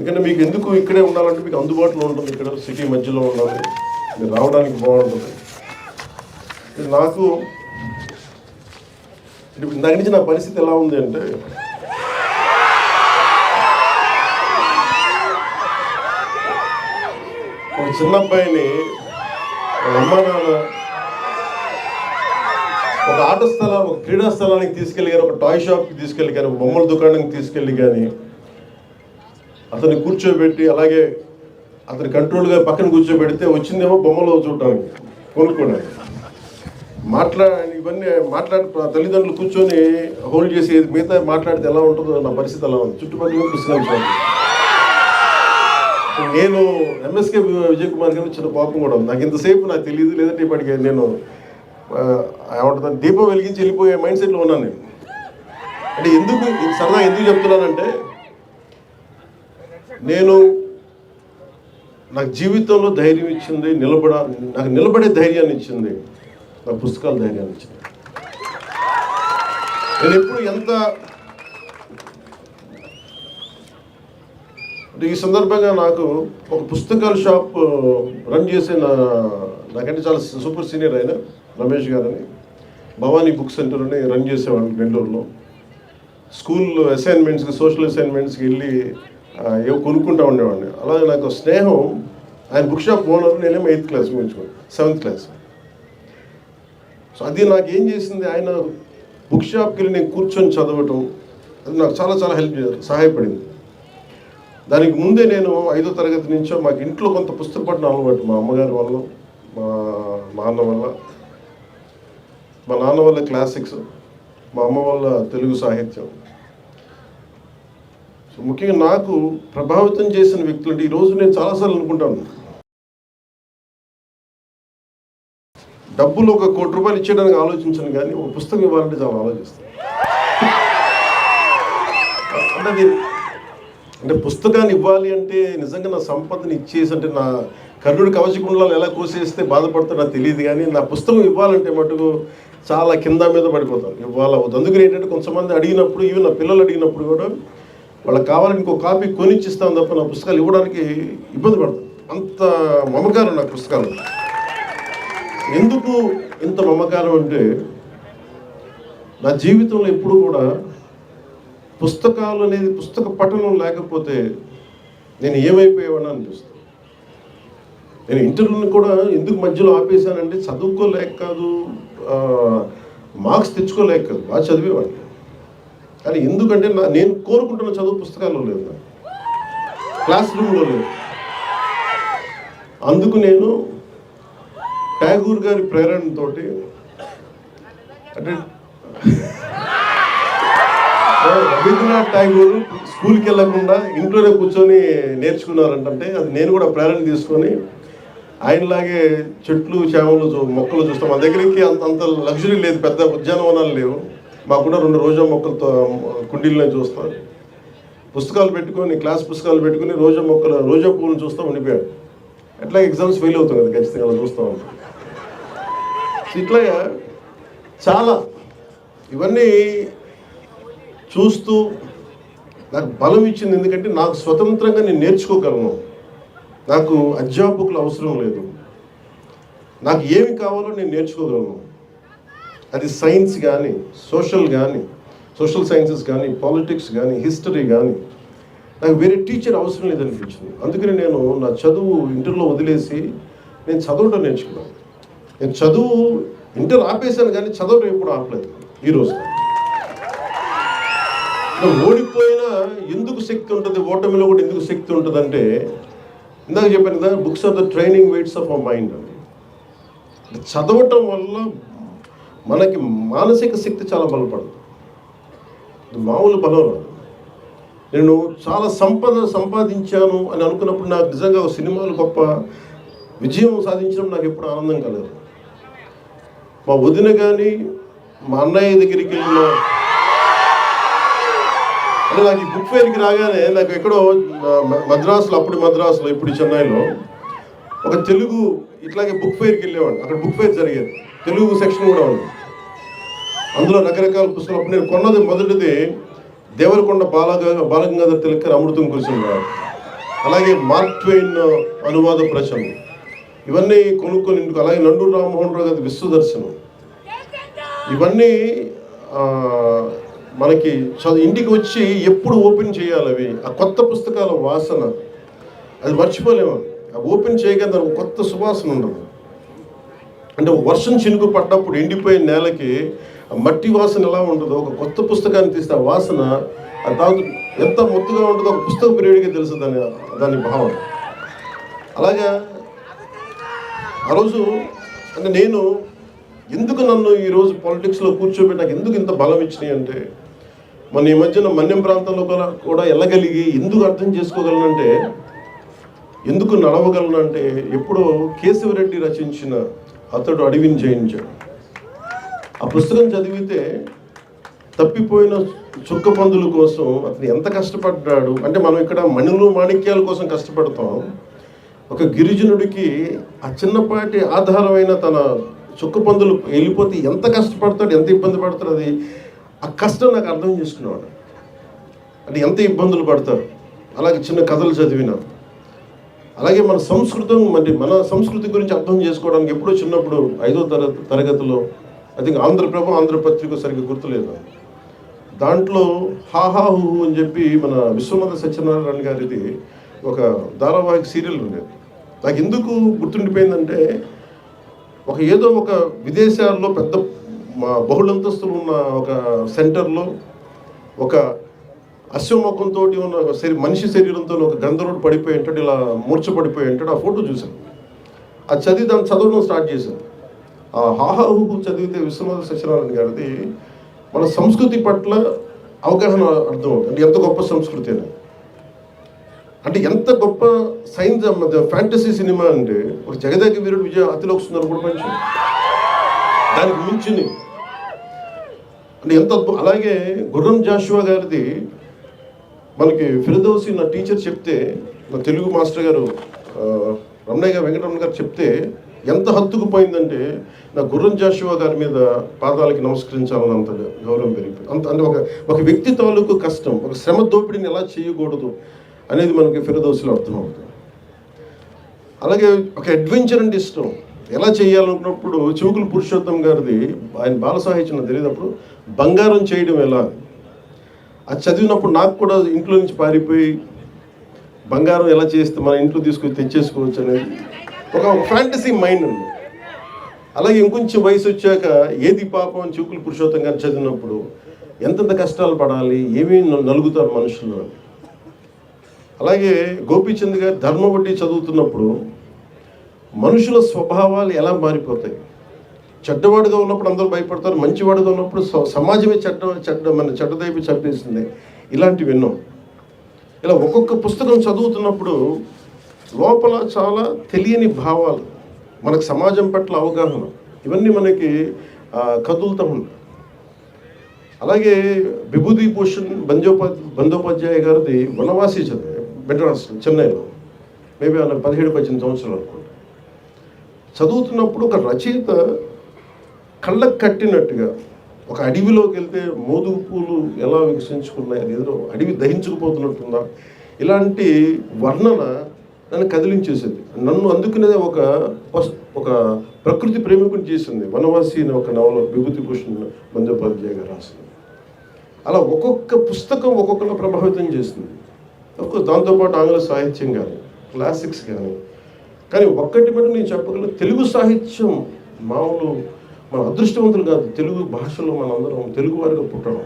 ఎందుకంటే మీకు ఎందుకు ఇక్కడే ఉండాలంటే మీకు అందుబాటులో ఉంటుంది, ఇక్కడ సిటీ మధ్యలో ఉండాలి, మీరు రావడానికి బాగుంటుంది. నాకు ఇందాక నుంచి నా పరిస్థితి ఎలా ఉంది అంటే, ఒక చిన్న అబ్బాయిని వాళ్ళ అమ్మ నాన్న ఒక ఆట స్థలం, ఒక క్రీడా స్థలానికి తీసుకెళ్ళి కానీ, ఒక టాయ్ షాప్కి తీసుకెళ్ళి కానీ, ఒక బొమ్మల దుకాణానికి తీసుకెళ్ళి కానీ అతన్ని కూర్చోబెట్టి అలాగే అతని కంట్రోల్గా పక్కన కూర్చోబెడితే వచ్చిందేమో బొమ్మలు చూడటానికి, కొనుక్కోవడానికి. ఇవన్నీ తల్లిదండ్రులు కూర్చొని హోల్డ్ చేసి మిగతా మాట్లాడితే ఎలా ఉంటుందో నా పరిస్థితి ఎలా ఉంది. చుట్టుపక్కల పుస్తకాలు నేను ఎంఎస్కే విజయ్ కుమార్ గారు చిన్న కోపం కూడా ఉంది. నాకు ఇంతసేపు నాకు తెలియదు, లేదంటే ఇప్పటికే నేను ఏమంటుంది దీపం వెలిగించి వెళ్ళిపోయే మైండ్ సెట్లో ఉన్నాను నేను. అంటే ఎందుకు సరదా ఎందుకు చెప్తున్నానంటే, నాకు జీవితంలో ధైర్యం ఇచ్చింది, నాకు నిలబడే ధైర్యాన్ని ఇచ్చింది నా పుస్తకాల ధైర్యాన్ని ఇచ్చింది. నేను ఎప్పుడు ఈ సందర్భంగా నాకు ఒక పుస్తకాల షాప్ రన్ చేసే నాకంటే చాలా సూపర్ సీనియర్ అయిన రమేష్ గారని భవానీ బుక్ సెంటర్ అని రన్ చేసేవాళ్ళు నెల్లూరులో. స్కూల్ అసైన్మెంట్స్కి, సోషల్ అసైన్మెంట్స్కి వెళ్ళి ఏవో కొనుక్కుంటూ ఉండేవాడిని. అలాగే నాకు స్నేహం, ఆయన బుక్ షాప్ ఓనర్, నేనేమో 8th class ముగించుకోండి, 7th class. So అది నాకు ఏం చేసింది, ఆయన బుక్ షాప్కి వెళ్ళి నేను కూర్చొని చదవటం, అది నాకు చాలా చాలా సహాయపడింది. దానికి ముందే నేను 5వ తరగతి నుంచో మాకు ఇంట్లో కొంత పుస్తక పఠనం అలవాటు, మా అమ్మగారి వల్ల, మా నాన్న వల్ల క్లాసిక్స్, మా అమ్మ వల్ల తెలుగు సాహిత్యం. సో ముఖ్యంగా నాకు ప్రభావితం చేసిన వ్యక్తులు అంటే, ఈరోజు నేను చాలాసార్లు అనుకుంటాను, డబ్బులు ఒక ₹1 కోటి ఇచ్చేయడానికి ఆలోచించను, కానీ ఒక పుస్తకం ఇవ్వాలంటే చాలా ఆలోచిస్తాను. అంటే పుస్తకాన్ని ఇవ్వాలి అంటే నిజంగా నా సంపదని ఇచ్చేసి, అంటే నా కర్ణుడి కవచకుండలాలు ఎలా కోసేస్తే బాధపడుతుందో నాకు తెలియదు, కానీ నా పుస్తకం ఇవ్వాలంటే మటుకు చాలా కింద మీద పడిపోతాను, ఇవ్వాలి అవుతుంది. అందుకని ఏంటంటే కొంతమంది అడిగినప్పుడు, ఈవెన్ నా పిల్లలు అడిగినప్పుడు కూడా వాళ్ళకి కావాలని ఇంకో కాపీ కొనిచ్చిస్తాను తప్ప నా పుస్తకాలు ఇవ్వడానికి ఇబ్బంది పడతాను. అంత మమకారం నా పుస్తకాలు. ఎందుకు ఇంత మమకారం అంటే, నా జీవితంలో ఎప్పుడు కూడా పుస్తకాలు అనేది, పుస్తక పఠనం లేకపోతే నేను ఏమైపోయేవాడిని అనిపిస్తుంది. నేను ఇంటర్వ్యూని కూడా ఎందుకు మధ్యలో ఆపేశానంటే, చదువుకోలేక కాదు, మార్క్స్ తెచ్చుకోలేక కాదు, బాగా చదివేవాడిని. కానీ ఎందుకంటే నేను కోరుకుంటున్న చదువు పుస్తకాల్లో లేదు, క్లాస్ రూమ్లో లేదు. అందుకు నేను ట్యాగూర్ గారి ప్రేరణతో, అంటే రవీంద్రనాథ్ ఠాగూర్ స్కూల్కి వెళ్ళకుండా ఇంట్లోనే కూర్చొని నేర్చుకున్నారంటే, అది నేను కూడా ప్రేరణ తీసుకొని ఆయనలాగే చెట్లు, చేమలు, మొక్కలు చూస్తాం. మా దగ్గరికి అంత లగ్జరీ లేదు, పెద్ద ఉద్యానవనాలు లేవు. మాకున్న 2 రోజా మొక్కలతో కుండీలనే చూస్తాం. పుస్తకాలు పెట్టుకొని, క్లాస్ పుస్తకాలు పెట్టుకుని రోజా పువ్వులను చూస్తూ ఉండిపోయాడు. ఎట్లా ఎగ్జామ్స్ ఫెయిల్ అవుతాం కదా ఖచ్చితంగా, అలా చూస్తూ ఉంటాం. ఇట్లా చాలా ఇవన్నీ చూస్తూ నాకు బలం ఇచ్చింది. ఎందుకంటే నాకు స్వతంత్రంగా నేను నేర్చుకోగలను, నాకు అధ్యాపకులు అవసరం లేదు, నాకు ఏమి కావాలో నేను నేర్చుకోగలను. అది సైన్స్ కానీ, సోషల్ సైన్సెస్ కానీ, పాలిటిక్స్ కానీ, హిస్టరీ కానీ, నాకు వేరే టీచర్ అవసరం లేదనిపించింది. అందుకని నేను నా చదువు ఇంటర్లో వదిలేసి నేను చదవడం నేర్చుకున్నాను. నేను చదువు ఇంటర్ ఆపేశాను, కానీ చదవడం ఎప్పుడు ఆపలేదు. ఈరోజు ఓడిపోయినా ఎందుకు శక్తి ఉంటుంది, ఓటమిలో కూడా ఎందుకు శక్తి ఉంటుందంటే, ఇందాక చెప్పాను కదా, books are the training weights of our mind అని. చదవటం వల్ల మనకి మానసిక శక్తి చాలా బలపడుతుంది, మామూలు బలం రాదు. నేను చాలా సంపాదించాను అని అనుకున్నప్పుడు నాకు నిజంగా సినిమాలు గొప్ప విజయం సాధించడం నాకు ఎప్పుడు ఆనందం కలదు. మా వదిన కానీ, మా అన్నయ్య దగ్గరికి వెళ్ళిన, అంటే నాకు ఈ బుక్ ఫెయిర్కి రాగానే నాకు ఎక్కడో మద్రాసులో ఇప్పుడు చెన్నైలో ఒక తెలుగు ఇట్లాగే బుక్ ఫెయిర్కి వెళ్ళేవాడిని. అక్కడ బుక్ ఫెయిర్ జరిగేది, తెలుగు సెక్షన్ కూడా ఉంది. అందులో రకరకాల పుస్తకాలు. అప్పుడు నేను కొన్నది మొదటిది దేవరకొండ బాలగంగాధర తిలక్ అమృతం కురిసిన. అలాగే మార్క్ ట్వైన్ అనువాద ప్రచురణ, ఇవన్నీ కొనుక్కొని ఇంటికి. అలాగే నండూరు రామ్మోహన్ రావు గారి విశ్వదర్శనం, ఇవన్నీ మనకి ఇంటికి వచ్చి ఎప్పుడు ఓపెన్ చేయాలి అవి, ఆ కొత్త పుస్తకాల వాసన అది మర్చిపోలేము. ఆ ఓపెన్ చేయగానే దానికి కొత్త సువాసన ఉండదు. అంటే వర్షం చినుకు పడ్డప్పుడు ఎండిపోయిన నేలకి మట్టి వాసన ఎలా ఉంటుందో, ఒక కొత్త పుస్తకాన్ని తీస్తే ఆ వాసన అది తాగు ఎంత మొత్తుగా ఉంటుందో ఒక పుస్తక ప్రియుడికి తెలుసు దాని భావం. అలాగా ఆ రోజు అంటే నేను ఎందుకు నన్ను ఈరోజు పాలిటిక్స్లో కూర్చోబెట్టి నాకు ఎందుకు ఇంత బలం ఇచ్చినాయి అంటే, మన ఈ మధ్యన మన్యం ప్రాంతంలో కూడా వెళ్ళగలిగి ఎందుకు అర్థం చేసుకోగలనంటే, ఎందుకు నడవగలనంటే, ఎప్పుడో కేశవరెడ్డి రచించిన అతడు అడవిని జయించాడు. ఆ పుస్తకం చదివితే తప్పిపోయిన చుక్క పందుల కోసం అతను ఎంత కష్టపడ్డాడు అంటే, మనం ఇక్కడ మణులు మాణిక్యాల కోసం కష్టపడతాం. ఒక గిరిజనుడికి ఆ చిన్నపాటి ఆధారమైన తన చుక్క పందులు వెళ్ళిపోతే ఎంత కష్టపడతాడు, ఎంత ఇబ్బంది పడతాడు, అది ఆ కష్టం నాకు అర్థం చేసుకునేవాడు. అంటే ఎంత ఇబ్బందులు పడతారు. అలాగే చిన్న కథలు చదివిన, అలాగే మన సంస్కృతి గురించి అర్థం చేసుకోవడానికి ఎప్పుడో చిన్నప్పుడు 5వ తరగతిలో ఐ థింక్ ఆంధ్రపత్రిక సరిగ్గా గుర్తులేదు, దాంట్లో హాహా హూ అని చెప్పి మన విశ్వనాథ సత్యనారాయణ గారిది ఒక ధారావాహిక సీరియల్ ఉండేది. నాకు ఎందుకు గుర్తుండిపోయిందంటే, ఏదో ఒక విదేశాల్లో పెద్ద బహుళంతస్తులు ఉన్న ఒక సెంటర్లో ఒక అశ్వముఖంతో ఉన్న మనిషి శరీరంతో ఒక గంధర్వుడు పడిపోయి ఉంటాడు, ఇలా మూర్చపడిపోయి ఉంటాడు. ఆ ఫోటో చూశాను, అది చదివి దాన్ని చదవడం స్టార్ట్ చేశాను. ఆ హాహాహు చదివితే విశ్వనాథ సత్యనారాయణ గారిది మన సంస్కృతి పట్ల అవగాహన అర్థమవుతుంది. అంటే ఎంత గొప్ప సంస్కృతి అని, అంటే ఎంత గొప్ప సైన్స్ ఫ్యాంటసీ సినిమా అంటే, ఒక జగదేక వీరుడు విజయ అతిలోక సుందరం కూడా మంచి దానికి మించింది అంటే ఎంత అద్భుతం. అలాగే గుర్రం జాషువా గారిది మనకి ఫిరదౌసి నా టీచర్ చెప్తే, నా తెలుగు మాస్టర్ గారు రమణయ్య గారు వెంకటరమణ గారు చెప్తే ఎంత హత్తుకుపోయిందంటే, నా గుర్రం జాషువా గారి మీద పాదాలకి నమస్కరించాలని అంత గౌరవం పెరిగిపోయింది. అంటే ఒక వ్యక్తి తాలూకు కష్టం, ఒక శ్రమ దోపిడీని ఎలా చేయకూడదు అనేది మనకి ఫిరదౌసిలో అర్థమవుతుంది. అలాగే ఒక అడ్వెంచర్ అంటే ఇష్టం, ఎలా చేయాలనుకున్నప్పుడు చివుకుల పురుషోత్తం గారిది, ఆయన బాల సాహిత్యం తెలియనప్పుడు బంగారం చేయడం ఎలా, అది చదివినప్పుడు నాకు కూడా ఇంట్లో నుంచి పారిపోయి బంగారం ఎలా చేస్తే మన ఇంట్లో తీసుకొని తెచ్చేసుకోవచ్చు అనేది ఒక ఫ్యాంటసీ మైండ్ ఉంది. అలాగే ఇంకొంచెం వయసు వచ్చాక ఏది పాపం అని చివుకుల పురుషోత్తం గారు చదివినప్పుడు ఎంతెంత కష్టాలు పడాలి, ఏమేమి నలుగుతారు మనుషులు అని. అలాగే గోపీచంద్ గారు ధర్మవడ్డీ చదువుతున్నప్పుడు మనుషుల స్వభావాలు ఎలా మారిపోతాయి, చెడ్డవాడుగా ఉన్నప్పుడు అందరూ భయపడతారు, మంచివాడుగా ఉన్నప్పుడు సమాజమే చెడ్డదైపు చంపేసింది, ఇలాంటివి విన్నాం. ఇలా ఒక్కొక్క పుస్తకం చదువుతున్నప్పుడు లోపల చాలా తెలియని భావాలు, మనకు సమాజం పట్ల అవగాహన, ఇవన్నీ మనకి కదులుతూ ఉంటాయి. అలాగే విభూతి భూషణ్ బందోపాధ్యాయ గారిది వనవాసి చదివే మెడ్రాస్ చెన్నైలో, మేబీ ఆయన 17-18 సంవత్సరాలు అనుకుంటా. చదువుతున్నప్పుడు ఒక రచయిత కళ్ళకు కట్టినట్టుగా ఒక అడవిలోకి వెళ్తే మోదుగు పూలు ఎలా వికసించుకున్నాయి, అది ఏదో అడవి దహించుకుపోతున్నట్టుందా, ఇలాంటి వర్ణన నన్ను కదిలించేసింది. నన్ను అందుకునే ఒక ప్రకృతి ప్రేమికుని చేసింది వనవాసి అనే ఒక నవల విభూతి భూషణ్ బందోపాధ్యాయ గారు రాసింది. అలా ఒక్కొక్క పుస్తకం ఒక్కొక్కలా ప్రభావితం చేస్తుంది. దాంతోపాటు ఆంగ్ల సాహిత్యం కానీ క్లాసిక్స్ కానీ ఒక్కటి బట్టి నేను చెప్పగలను, తెలుగు సాహిత్యం మామూలు మన అదృష్టవంతులు కాదు. తెలుగు భాషలో మనందరం తెలుగు వారిగా పుట్టడం